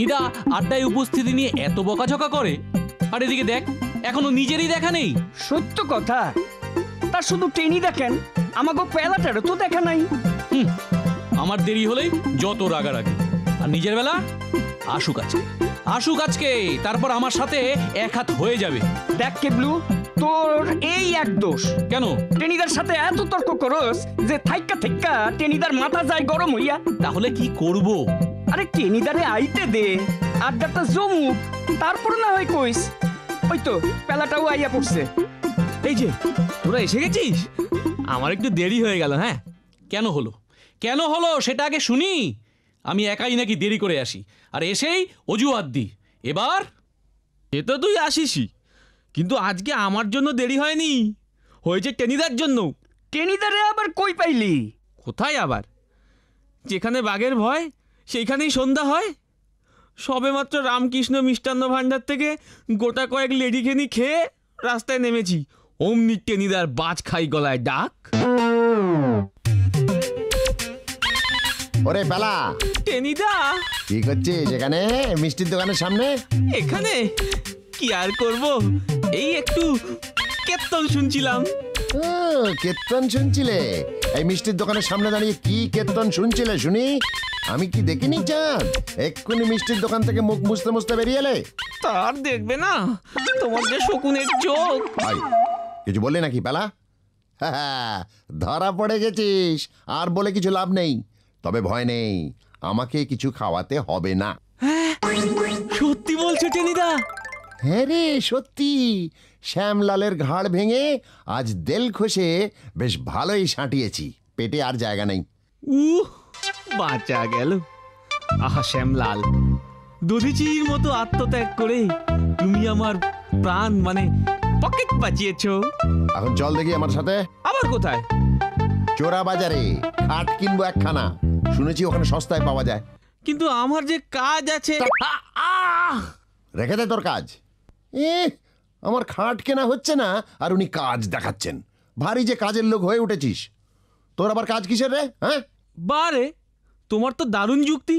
টেনিদা আড্ডায় উপস্থিতি নিয়ে এত বকাঝকা করে, আর এদিকে দেখ এখনো নিজেরই দেখা নেই। সত্য কথা, তার শুধু টেনি দেখেন, আমাকে পেলাটারও তো দেখা নাই। আমার দেরি হলেই যত রাগারাগি, আর নিজের বেলা আসুক আজকে, তারপর আমার সাথে এক হাত হয়ে যাবে। দেখ কেবলু, তোর এই এক দোষ। কেন? টেনিদার সাথে এত তর্ক করস যে থাইক্কা টেনিদার মাথা যায় গরম হইয়া। তাহলে কি করব? আরে টেনিদারে আইতে দে, আড্ডাটা জমুক, তারপর না হয় কইস। ওই তো পেলাটাও আইয়া পড়ছে। এই যে তোরা এসে গেছিস, আমার একটু দেরি হয়ে গেল। হ্যাঁ, কেন হলো সেটা আগে শুনি। আমি একাই নাকি দেরি করে আসি, আর এসেই অজুহাত দিই। এবার সে তো তুই আসিসই, কিন্তু আজকে আমার জন্য দেরি হয়নি, হয়েছে টেনিদার জন্য। টেনিদারে আবার কই পাইলি? কোথায় আবার? যেখানে বাঘের ভয় সেইখানেই সন্ধ্যা হয়। সবেমাত্র রামকৃষ্ণ মিষ্টান্ন ভাণ্ডার থেকে গোটা কয়েক লেডিকেনি খেয়ে রাস্তায় নেমেছি, অমনি টেনিদার বাজ খাই গলায় ডাক। ওরে পেলা, টেনিদা কি করছিস এখানে মিষ্টির দোকানের সামনে? এখানে কি আর করব, এই একটু কীর্তন শুনছিলাম। ও, কীর্তন শুনছিলে? এই মিষ্টির দোকানের সামনে দাঁড়িয়ে কি কীর্তন শুনছিলে শুনি? আমি কি দেখিনি চাঁদ? এক্ষুনি মিষ্টির দোকান থেকে মুখ মুছতে মুছতে বেরিয়ে এলে। তার দেখবে না, তোমার যে শকুনের চোখ। ভাই কিছু বললে নাকি পেলা? হ্যাঁ, ধরা পড়ে গেছিস, আর বলে কিছু লাভ নেই। তবে ভয় নেই, আমাকে কিছু খাওয়াতে হবে না। সত্যি বলছো টেনিদা? হ্যাঁ রে, সত্যি। শ্যামলালের ঘাড় ভেঙে আজ দেল খসে বেশ ভালোই সাঁটিয়েছি, পেটে আর জায়গা নেই। বাঁচা গেল। আহা শ্যামলাল, দধিচির মতো আত্মত্যাগ করে তুমি আমার প্রাণ মানে পকেট বাঁচিয়েছো। এখন চল দেখি আমার সাথে। আবার কোথায়? চোরা বাজারে খাট কিনবো একখানা, শুনেছি ওখানে সস্তায় পাওয়া যায়। কিন্তু আমার যে কাজ আছে। রেখে দে তোর কাজ। আমার খাট কেনা হচ্ছে না আর উনি কাজ দেখাচ্ছেন। ভারী যে কাজের লোক হয়ে উঠেছিস। তোর আবার কাজ কিসের রে? হ্যাঁ বারে, তোমার তো দারুণ যুক্তি।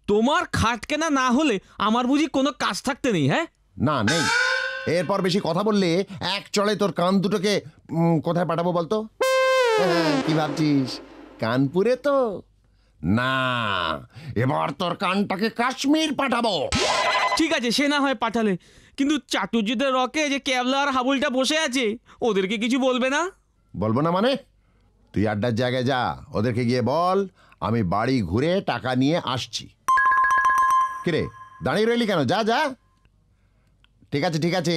তোমার খাট কেনা না হলে আমার বুঝি কোনো কাজ থাকতে নেই? হ্যাঁ না, নেই। এরপর বেশি কথা বললে এক চড়ে তোর কান দুটোকে কোথায় পাঠাবো বলতো? কি ভাবছিস কানপুরে? তো না, এবার তোর কানটাকে কাশ্মীর পাঠাবো। ঠিক আছে, সে না হয় পাঠালে, কিন্তু চাটুর্যদের রকে যে ক্যাবলা আর হাবুলটা বসে আছে, ওদেরকে কিছু বলবে না? বলবো না মানে? তুই আড্ডার জায়গায় যা, ওদেরকে গিয়ে বল আমি বাড়ি ঘুরে টাকা নিয়ে আসছি। কিরে দাঁড়িয়ে রইলি কেন? যা যা। ঠিক আছে,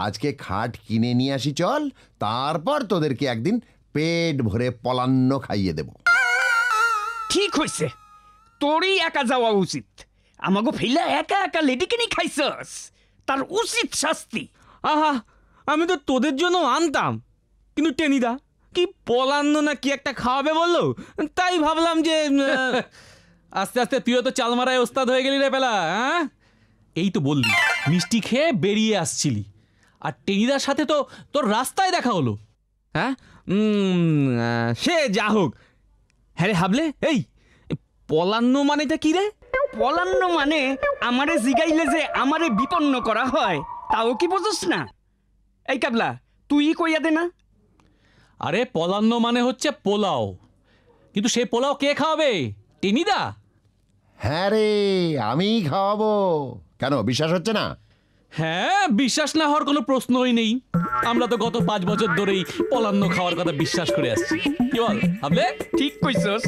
আজকে খাট কিনে নিয়ে আসি চল, তারপর তোদেরকে একদিন পেট ভরে পলান্ন খাইয়ে দেব। ঠিক হয়েছে, তোরই একা যাওয়া উচিত। আমাকে ফেলা একা একা লেডিকেনি খাইছস, তার উচিত শাস্তি। আহা, আমি তো তোদের জন্য আনতাম, কিন্তু টেনিদা কি পলান্ন না কি একটা খাওয়াবে বললো, তাই ভাবলাম যে আস্তে আস্তে তুইও তো চাল মারায় ওস্তাদ হয়ে গেলি রে পেলা। হ্যাঁ, এই তো বললি মিষ্টি খেয়ে বেরিয়ে আসছিলি, আর টেনিদার সাথে তো তোর রাস্তায় দেখা হলো। হ্যাঁ, সে যা হোক। হ্যাঁ রে হাবলে, এই পলান্ন মানেটা কি রে? পলান্ন মানে আমারে জিগাইলে যে আমারে বিপন্ন করা হয়, তাও কি বুঝোস না? এই কাবলা, তুই কইয়া দে না। আরে পলান্ন মানে হচ্ছে পোলাও, কিন্তু সে পোলাও কে খাওয়াবে? টেনিদা। হ্যাঁ রে, আমিই খাওয়াবো। কেন বিশ্বাস হচ্ছে না? হ্যাঁ, বিশ্বাস না হওয়ার কোনো প্রশ্নই নেই। আমরা তো গত 5 বছর ধরেই পলান্ন খাওয়ার কথা বিশ্বাস করে আসছি। কি বল ভাবলে? ঠিক কইছস।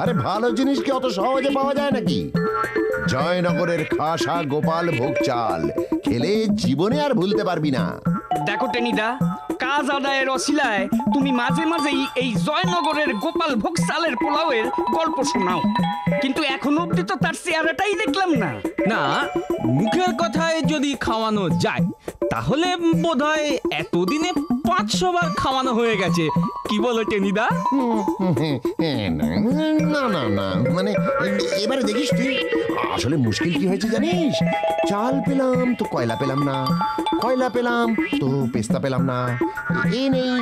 আরে ভালো জিনিস কি অত সহজে পাওয়া যায় নাকি? জয়নগরের খাসা গোপাল ভোগ চাল খেলে জীবনে আর ভুলতে পারবি না। দেখো টেনিদা, কাজ আদায়ের অছিলায় তুমি মাঝে মাঝেই এই জয়নগরের গোপাল ভোগ চালের পোলাওয়ের গল্প শোনাও, কিন্তু এখনো অব্দি তো তার চেহারাটাই দেখলাম না। না, মুখের কথায় যদি খাওয়ানো যায় তাহলে বোধহয় এতদিনে 500 বার খাওয়ানো হয়ে গেছে। কি বলো টেনিদা? না না না, মানে এবারে দেখিস তুই, আসলে মুশকিল কি হয়েছে জানিস? চাল পেলাম তো কয়লা পেলাম না, কয়লা পেলাম তো পেস্তা পেলাম না, এ নেই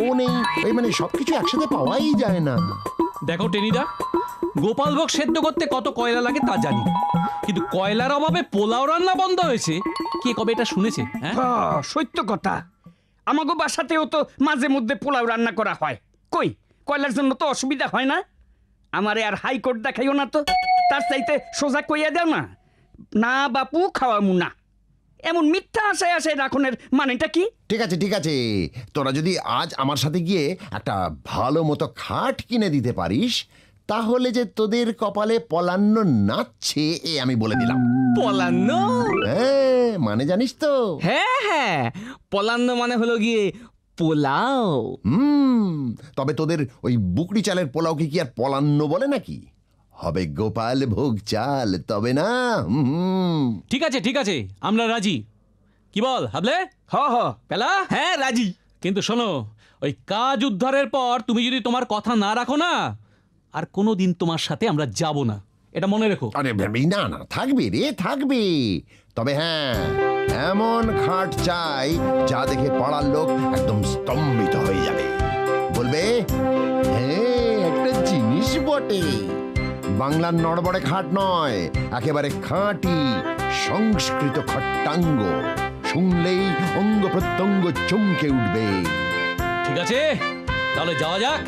ও নেই, এই মানে সবকিছু একসাথে পাওয়াই যায় না। দেখো টেনিদা, গোপালভোগ সেদ্ধ করতে কত কয়লা লাগে তা জানি, কিন্তু কয়লার অভাবে পোলাও রান্না বন্ধ হয়েছে, কে কবে এটা শুনেছে? হ্যাঁ, সত্য কথা। আমাগো বাসাতেও তো মাঝে মধ্যে পোলাও রান্না করা হয়। কই, কয়লার জন্য তো অসুবিধা হয় না। আমারে আর হাইকোর্ট দেখাইও না তো, তার চাইতে সোজা কইয়া দাও না, না বাপু খাওয়ামু না। এমন মিথ্যা আশায় আশায় রাখনের মানেটা কি? ঠিক আছে ঠিক আছে, তোরা যদি আজ আমার সাথে গিয়ে একটা ভালো মতো খাট কিনে দিতে পারিস, তাহলে যে তোদের কপালে পলান্ন নাচছে এ আমি বলে দিলাম। পলান্ন? হ্যাঁ, মানে জানিস তো? হ্যাঁ হ্যাঁ, পলান্ন মানে হলো গিয়ে পোলাও। তবে তোদের ওই বুকড়ি চালের পোলাওকে কি আর পলান্ন বলে নাকি? হবে গোপাল ভোগ চাল, তবে না। ঠিক আছে ঠিক আছে, আমরা রাজি। কি বল হাবলে? হ হ পেলা? হ্যাঁ রাজি। কিন্তু শোনো, ওই কাজ উদ্ধারের পর তুমি যদি তোমার কথা না রাখো না, আর কোনোদিন তোমার সাথে আমরা যাব না, এটা মনে রেখো। আরে না না, থাকবে রে থাকবে। তবে হ্যাঁ, এমন খাট চাই যা দেখে পাড়ার লোক একদম স্তম্ভিত হয়ে যাবে, বলবে হ্যাঁ একটা জিনিস বটে। বাংলার নড়বড়ে খাট নয়, একেবারে খাঁটি সংস্কৃত খট্টাঙ্গ, শুনলেই অঙ্গ প্রত্যঙ্গ চমকে উঠবে। ঠিক আছে, তাহলে যাওয়া যাক।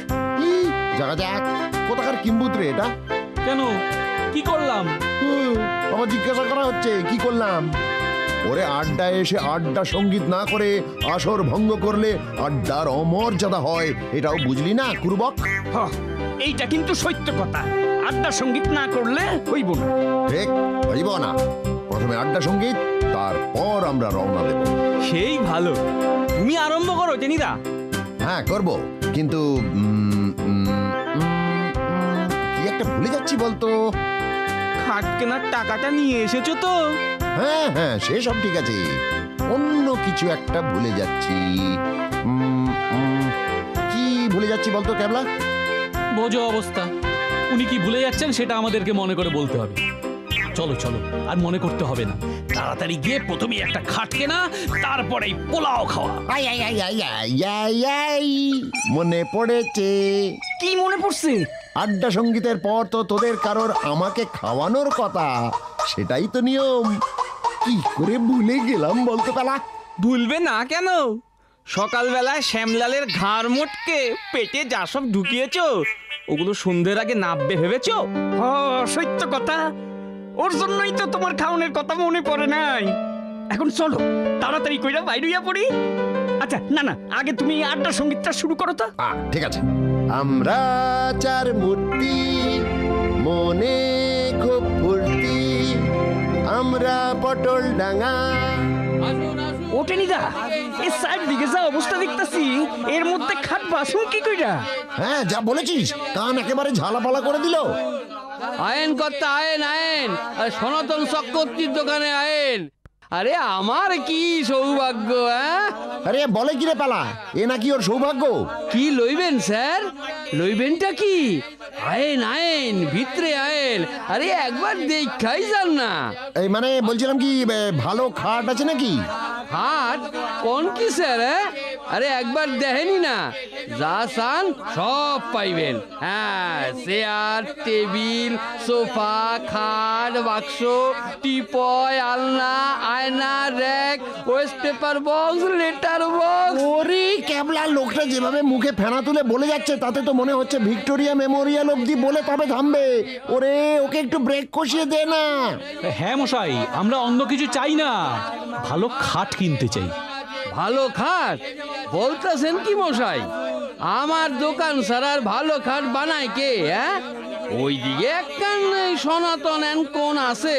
যাক যাক, কোথাকার কিম্বুত রে এটা? কেন, কি করলাম? আমার জিজ্ঞাসা করা হচ্ছে কি করলাম? ওরে আড্ডায় এসে আড্ডা সঙ্গীত না করে আসর ভঙ্গ করলে আড্ডার অমর্যাদা হয়, এটাও বুঝলি না কুরবক? হ, এইটা কিন্তু সত্য কথা। আড্ডা সঙ্গীত না করলে হইব না। ঠিক হইব না। প্রথমে আড্ডা সঙ্গীত, তারপর আমরা রওনা দেব। সেই ভালো, তুমি আরম্ভ করো টেনিদা। হ্যাঁ করব, কিন্তু কি একটা ভুলে যাচ্ছি বলতো। খাট কেনার টাকাটা নিয়ে এসেছো তো? হ্যাঁ হ্যাঁ, সে সব ঠিক আছে, অন্য কিছু একটা ভুলে যাচ্ছি। কি ভুলে যাচ্ছি বলতো ক্যাবলা? বোঝো অবস্থা, উনি কি ভুলে যাচ্ছেন সেটা আমাদেরকে মনে করে বলতে হবে। চলো চলো, আর মনে করতে হবে না, তাড়াতাড়ি গিয়ে প্রথমেই একটা খাট কেনা, তারপরেই পোলাও খাওয়া। I I I I I I I, মনে পড়েছে। কি মনে পড়ছে? আড্ডা সঙ্গীতের পর তো তোদের কারোর আমাকে খাওয়ানোর কথা, সেটাই তো নিয়ম। কি করে ভুলে গেলাম বলতো পেলা? ভুলবে না কেন? সকালবেলায় শ্যামলালের ঘাড় মোটকে পেটে যা সব ঢুকিয়েছো, ওগুলো সন্ধ্যের আগে নাববে ভেবেছো? হ, সত্য কথা। ওর জন্যই তো তোমার খাওনের কথা মনে পড়ে নাই। এখন চলো তাড়াতাড়ি কইরা বাইরে হইয়া পড়ি। আচ্ছা না না, আগে তুমি আড্ডা সঙ্গীতটা শুরু করো তো। ঠিক আছে। আমরা চার মূর্তি, মনে খুব ফুর্তি, আমরা পটল ডাঙা। ওঠে নিদা, এই সাইড দিকে যা অবস্থা দেখতাছি, এর মধ্যে খাট বাসুন কি কইরা? হ্যাঁ যা বলেছিস, কান একেবারে ঝালাপালা করে দিল। আয়েন কর্তা আয়েন আয়েন, আরে সনাতন চক্রবর্তীর দোকানে আয়েন। আরে আমার কি সৌভাগ্য! হ্যাঁ, আরে বলে কি রে পালা, এ নাকি ওর সৌভাগ্য? কি লইবেন স্যার? লইবেনটা কি? আয়েন আয়েন, ভিতরে আয়েন। আরে একবার দেখাই যান না। এই মানে বলছিলাম কি, ভালো খাট আছে নাকি? হাট কোন কি স্যার? আরে একবার দেখেনি না, যা চান সব পাইবেন। হ্যাঁ, চেয়ার, টেবিল, সোফা, খাট, বাক্স, টিপয়, আলনা, আয়না, rack, West paper box, letter box. ওরে ক্যাবলা, লোকটা যেভাবে মুখে ফেনা তুলে বলে যাচ্ছে, তাতে তো মনে হচ্ছে ভিক্টোরিয়া মেমোরিয়াল অবধি বলে তবে থামবে। ওরে ওকে একটু ব্রেক কষিয়ে দে না। হ্যাঁ মশাই, আমরা অন্য কিছু চাই না, ভালো খাট কিনতে চাই। ভালো খাট বলতেছেন কি মশাই? আমার দোকান ছাড়ার ভালো খাট বানায় কে? হ্যাঁ, ওইদিকে একখান সনাতন এন কোন আছে,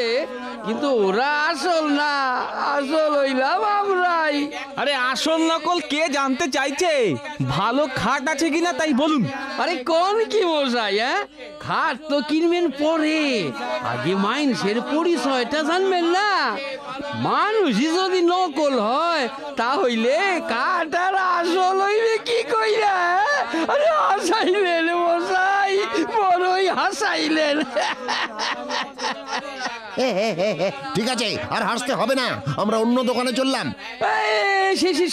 কিন্তু ওরা আসল না, আসল হইলাম আমরাই। আরে আসল নকল কে জানতে চাইছে? ভালো খাট আছে কিনা তাই বলুন। আরে কোন কি মশাই? হ্যাঁ, খাট তো কিনবেন পরে, আগে মাইন্সের পরিচয়টা জানবেন না। মানুষই যদি নকল হয়, তাহলে কাঠ আর আসল হইবে কি কইরা? আরে হাসাইলেন মশাই, বড়ই হাসাইলেন। ঠিক আছে, আর হাসতে হবে না, আমরা অন্য দোকানে চললাম।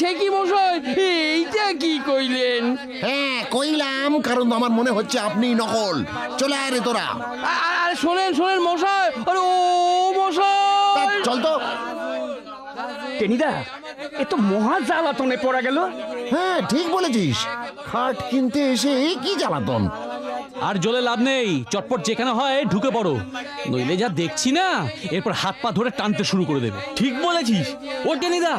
সে কি মশাই, এইটা কি কইলেন? হ্যাঁ কইলাম, কারণ আমার মনে হচ্ছে আপনি নকল। চলে আয় রে তোরা। আরে শোনেন শোনেন মশাই, আরে ও মশাই। চল তো। টেনিদা এ তো মহা জ্বালাতনে পড়া গেল। হ্যাঁ ঠিক বলেছিস, খাট কিনতে এসে কি জ্বালাতন। আর জ্বলে লাভ নেই, চটপট যেখানে হয় ঢুকে পড়ো, নইলে যা দেখছি না এরপর হাত পা ধরে টানতে শুরু করে দেবে। ঠিক বলেছিস। ও টেনিদা,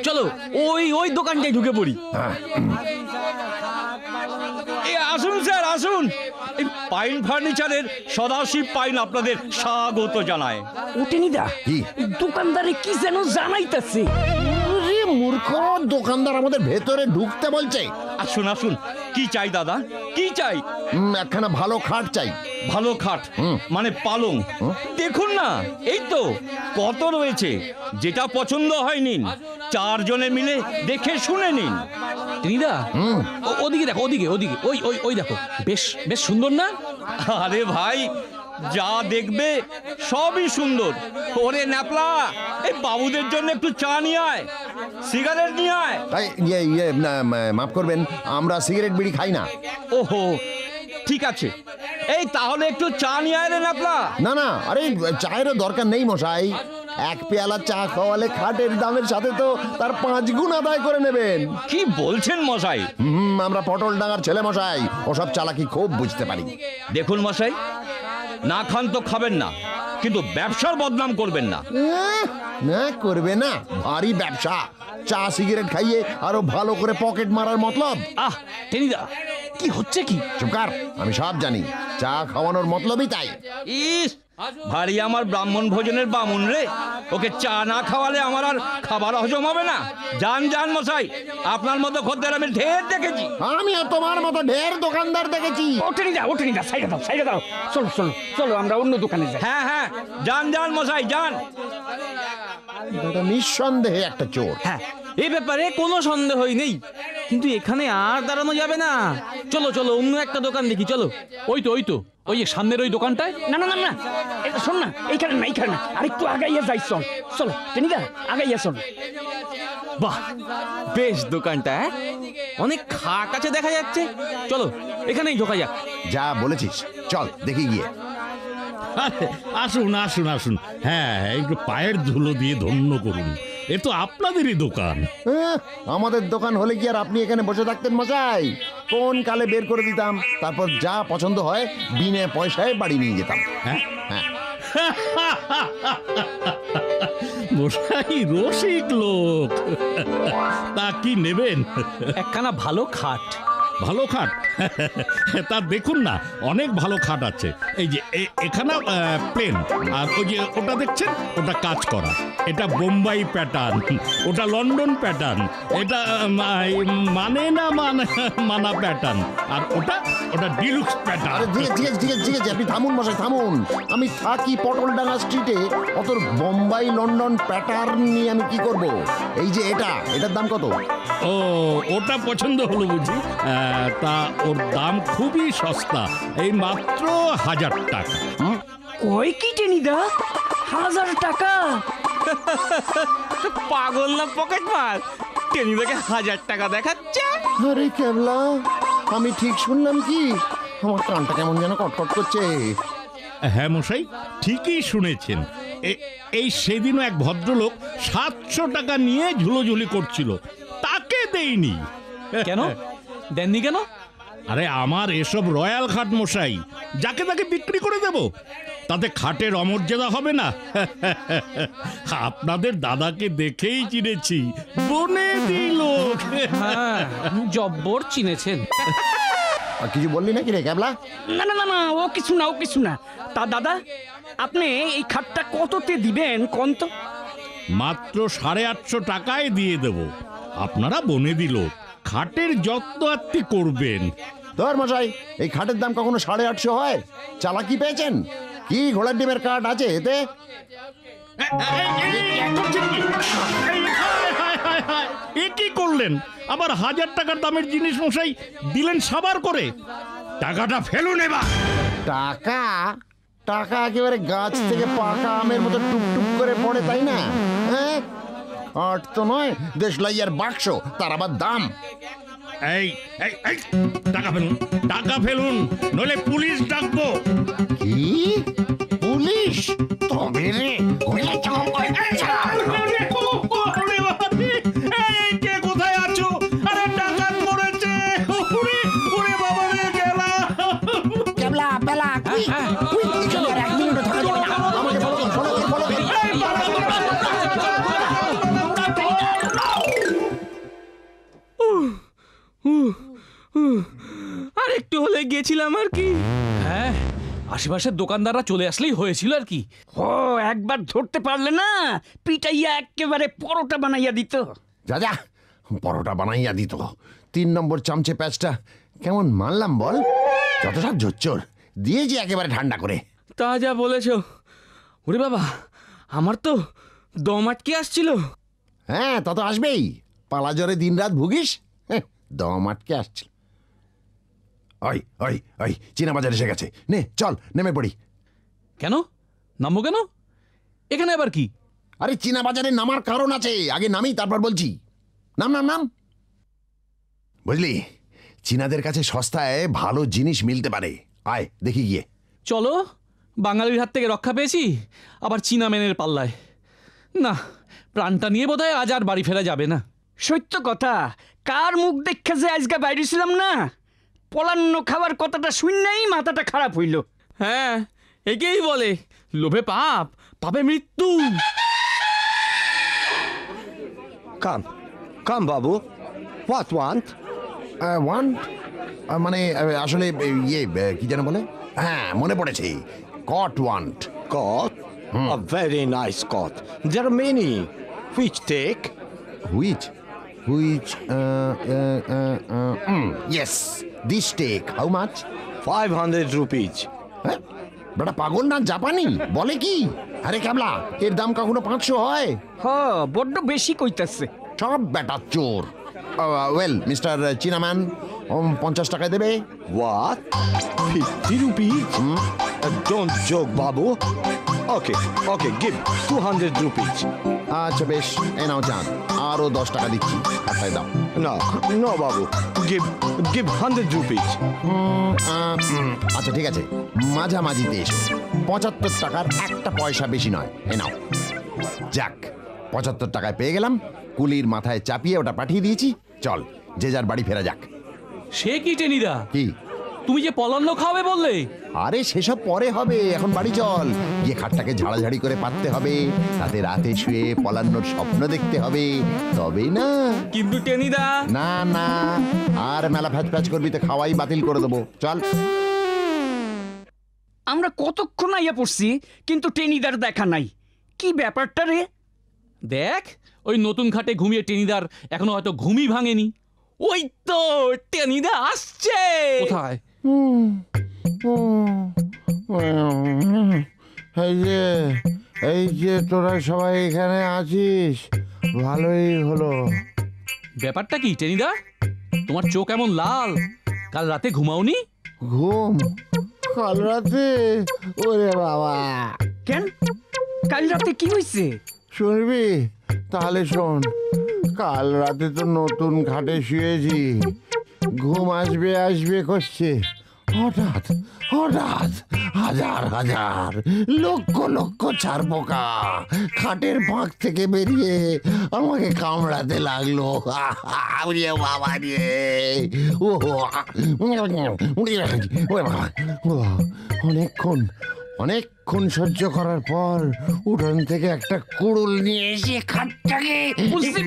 চলো ওই ওই দোকানটায় ঢুকে পড়ি। আসুন স্যার আসুন, এই পাইন ফার্নিচারের সদাশিব পাইন আপনাদের স্বাগত জানায়। ও টেনিদা, কি? দোকানদারে কি যেন জানাইতেছে। আরে মূর্খ, দোকানদার আমাদের ভেতরে ঢুকতে বলছে। আসুন আসুন, কি চাই দাদা, কি চাই? একখানা ভালো খাট চাই। ভালো খাট মানে পালং? দেখুন না, এই তো কত রয়েছে, যেটা পছন্দ হয় নিন, 4 জনে মিলে দেখে শুনে নিন। টেনিদা, ওদিকে দেখো, ওদিকে ওদিকে, ওই ওই ওই দেখো, বেশ বেশ সুন্দর না? আরে ভাই, যা দেখবে সবই সুন্দর। ওরে ন্যাপলা, এই বাবুদের জন্য একটু চা নিয়ে আয়, সিগারেট নিয়ে আয়। মাফ করবেন, আমরা সিগারেট বিড়ি খাই না। ওহো, ঠিক আছে, এই তাহলে একটু চা নিয়ে আয় রে ন্যাপলা। না না, আরে চায়েরও দরকার নেই মশাই, এক পেয়ালা চা খাওয়ালে খাটের দামের সাথে তো তার 5 গুণ আদায় করে নেবেন। কি বলছেন মশাই? আমরা পটল ডাঙার ছেলে মশাই, ওসব চালাকি খুব বুঝতে পারি। দেখুন মশাই, না খান তো খাবেন না, কিন্তু ব্যবসার বদনাম করবেন না। না করবে না, ভারী ব্যবসা। চা সিগারেট খাইয়ে আরো ভালো করে পকেট মারার মতলব। আহ টেনিদা, কি হচ্ছে কি? চুপকার, আমি সব জানি, চা খাওয়ানোর মতলবই তাই। ইস, ভারী আমার ব্রাহ্মণ ভোজনের বামুন রে, ওকে চা না খাওয়ালে আমার আর খাবার হজম হবে না। যান যান মশাই, আপনার মতো খদ্দের আমি ঢের দেখেছি। আমিও তোমার মতো ঢের দোকানদার দেখেছি। ও টেনিদা, সাইডে দাও, সাইডে দাও। চলো চলো চলো, আমরা অন্য দোকানে যাই। হ্যাঁ হ্যাঁ, যান যান মশাই যান। এটা নিঃসন্দেহে একটা চোর। হ্যাঁ, এই ব্যাপারে কোনো সন্দেহই নেই, কিন্তু এখানে আর দাঁড়ানো যাবে না। চলো চলো, অন্য একটা দোকান দেখি, চলো। ওই তো ওই তো, ওই যে সামনের ওই দোকানটায়। না না না না, এটা শোন না, এইখানে না, এইখানে না, আরেকটু আগাইয়া যাই। চল চলো টেনিদা, আগাইয়া চল। বাহ, বেশ দোকানটা, হ্যাঁ? অনেক খাট আছে দেখা যাচ্ছে। চলো এখানেই ঢোকা যাক। যা বলেছিস, চল দেখি গিয়ে। আসুন আসুন আসুন, হ্যাঁ একটু পায়ের ধুলো দিয়ে ধন্য করুন, এ তো আপনাদেরই দোকান। আমাদের দোকান হলে কি আর আপনি এখানে বসে থাকতেন মশাই? কোন কালে বের করে দিতাম, তারপর যা পছন্দ হয় বিনা পয়সায় বাড়ি নিয়ে যেতাম। হ্যাঁ হ্যাঁ, মশাই রসিক লোক। তা কি নেবেন? একখানা ভালো খাট। ভালো খাট? তা দেখুন না, অনেক ভালো খাট আছে। এই যে এখানে প্লেন, আর ওই যে ওটা দেখছেন, ওটা কাজ করা। এটা বোম্বাই প্যাটার্ন, ওটা লন্ডন প্যাটার্ন, এটা মানা প্যাটার্ন, আর ওটা ডিলুক্স আরে প্যাটার্ন। ঠিক আছে ঠিক আছে ঠিক আছে ঠিক আছে, আপনি থামুন মশাই থামুন। আমি থাকি পটলডাঙ্গা স্ট্রিটে, অত বোম্বাই লন্ডন প্যাটার্ন নিয়ে আমি কি করব? এই যে এটার দাম কত? ও, ওটা পছন্দ হলো বুঝি। তা ওর দাম খুবই সস্তা, এই মাত্র 1000 টাকা। কই কি টেনিদা, 1000 টাকা? পাগল না পকেট মার, টেনিদাকে 1000 টাকা দেখাচ্ছে। আরে কেবলা, আমি ঠিক শুনলাম কি? আমার কানটা কেমন যেন কটকট করছে। হ্যাঁ মশাই, ঠিকই শুনেছেন। এই সেদিনও এক ভদ্রলোক 700 টাকা নিয়ে ঝুলোঝুলি করছিল, তাকে দেইনি। কেন দেননি কেন? আরে আমার এসব রয়্যাল খাট মশাই, যাকে তাকে বিক্রি করে দেব, তাতে খাটের অমর্যাদা হবে না। আপনাদের দাদাকে দেখেই চিনেছি, বনে দিল। হ্যাঁ, জব্বর চিনেছেন। আর কিছু বললি নাকি রে কেবলা? না না না না, ও কিছু না, ও কিছু না। তা দাদা, আপনি এই খাটটা কততে দিবেন কোন তো? মাত্র 850 টাকায় দিয়ে দেব। আপনারা বনে দিল, খাটের যত্ন আত্মি করবেন। ধর মশাই, এই খাটের দাম কখনো 850 হয়? চালাকি পেয়েছেন কি? ঘোড়ার ডিমের কাঠ আছে এতে? এ কি করলেন? আবার 1000 টাকার দামের জিনিস মশাই দিলেন সাবার করে। টাকাটা ফেলুন এবার। টাকা? টাকা একেবারে গাছ থেকে পাকা আমের মতো টুকটুক করে পড়ে, তাই না? হ্যাঁ, আট তো নয়, দেশলাইয়ার বাক্স, তার আবার দাম। এই এই এই, টাকা ফেলুন, টাকা ফেলুন, নইলে পুলিশ ডাকবো। কি? পুলিশ? হবে রে ওরে চম করে কে কোথায় আছো? আরে ডাকাত পড়েছে। ওরে বাবা রে গেলা। কেবলা বেলা কুই কুই এখানে আর 1 মিনিটও থাকা যাবে না আমাকে ফলো করো আর একটু হলে গেছিলাম আর কি। হ্যাঁ, আশেপাশের দোকানদাররা চলে আসলেই হয়েছিল আর কি। ও একবার ধরতে পারলে না পিটাইয়া একেবারে পরোটা বানাইয়া দিত। যা যা পরোটা বানাইয়া দিত। 3 নম্বর চামচে প্যাচটা কেমন মানলাম বল? যত সব জোচ্চোর দিয়েছি একেবারে ঠান্ডা করে। তা যা বলেছ। ওরে বাবা, আমার তো দম আটকে আসছিল। হ্যাঁ তা তো আসবেই, পালা জ্বরে দিনরাত ভুগিস, দম আটকে আসছিল। ওই ওই ওই চীনা বাজার এসে গেছে, নে চল নেমে পড়ি। কেন নামবো কেন? এখানে আবার কি? আরে চীনা বাজারে নামার কারণ আছে, আগে নামি তারপর বলছি। নাম নাম নাম। বুঝলি, চীনাদের কাছে সস্তায় ভালো জিনিস মিলতে পারে, আয় দেখি গিয়ে। চলো, বাঙালির হাত থেকে রক্ষা পেয়েছি, আবার চীনা মেনের পাল্লায়। না, প্রাণটা নিয়ে বোধহয় আজ আর বাড়ি ফেরা যাবে না। সত্য কথা, কার মুখ দেখে যে আজকে বাইরে ছিলাম না, পলান্ন খাবার কথাটা শুনলেই মাথাটা খারাপ হইল। হ্যাঁ, একেই বলে লোভে পাপ, পাপে মৃত্যু। কাম বাবু, what want? ওয়ান মানে আসলে ইয়ে কি যেন বলে, হ্যাঁ মনে পড়েছে, কট want. Cod? A very nice cod. There are many. Which take? Which yes this take how much? 500 rupees. হ্যাঁ বেটা পাগল না জাপানি, বলে কি? আরে ক্যাবলা, এর দাম কখনো 500 হয়? হ, বড্ড বেশি কইতাছে। সব বেটা চোর। ওয়েল মিস্টার চীনাম্যান, 50 টাকায় দেবে? What? 50 rupees? Don't joke, babu. Okay, give 200 rupees. আচ্ছা বেশ, এ নাও চাঁদ, আরো 10 টাকা দিচ্ছি, খাতায় দাও। No, babu. Give 100 rupees. আচ্ছা ঠিক আছে, মাঝামাঝিতে এসো, 75 টাকার একটা পয়সা বেশি নয়, এ নাও। যাক, 75 টাকায় পেয়ে গেলাম, কুলির মাথায় চাপিয়ে ওটা পাঠিয়ে দিয়েছি। চল, যে যার বাড়ি ফেরা যাক। সে কি টেনিদা, কি? তুমি যে পলান্ন খাওয়াবে বললে? আরে সেসব পরে হবে, এখন বাড়ি চল, গিয়ে খাটটাকে ঝাড়াঝাড়ি করে পাততে হবে, তাতে রাতে শুয়ে পলান্নর স্বপ্ন দেখতে হবে, তবেই না। কিন্তু টেনিদা। না না, আর মেলা ফ্যাচ ফ্যাচ করবি তো খাওয়াই বাতিল করে দেবো, চল। আমরা কতক্ষণ আইয়া পড়ছি, কিন্তু টেনিদার দেখা নাই। কি ব্যাপারটা রে? দেখ, ওই নতুন খাটে ঘুমিয়ে টেনিদার এখনো হয়তো ঘুমই ভাঙেনি। ওই তো টেনিদা আসছে। কোথায়? এই যে তোরা সবাই এখানে আছিস, ভালোই হলো। ব্যাপারটা কি টেনিদা? তোমার চোখ এমন লাল, কাল রাতে ঘুমাওনি? ঘুম? কাল রাতে? ওরে বাবা! কেন, কাল রাতে কি হয়েছে? শুনবি? তাহলে শোন, কাল রাতে তো নতুন খাটে শুয়েছি, ঘুম আসবে করছে, হঠাৎ হাজার লক্ষ ছারপোকা খাটের ফাঁক থেকে বেরিয়ে আমাকে কামড়াতে লাগলো। বাবা রে, অনেকক্ষণ সহ্য করার পর উঠোন থেকে একটা কুড়ুল নিয়ে এসে খাটটাকে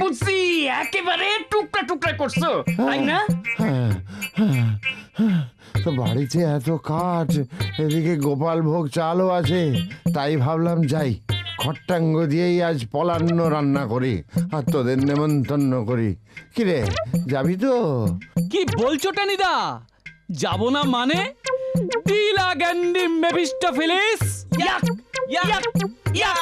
বুঝছি, একেবারে টুকরা টুকরা করছো, তাই না? তো বাড়িতে এত কাঠ, এদিকে গোপাল ভোগ চালও আছে, তাই ভাবলাম যাই খট্টাঙ্গ দিয়েই আজ পলান্ন রান্না করি আর তোদের নেমন্তন্ন করি। কিরে, যাবি তো? কি বলছো টেনিদা? যাব না মানে? ডিলা গ্যান্ডি মেফিস্টোফেলিস। ইয়াক, ইয়াক, ইয়াক।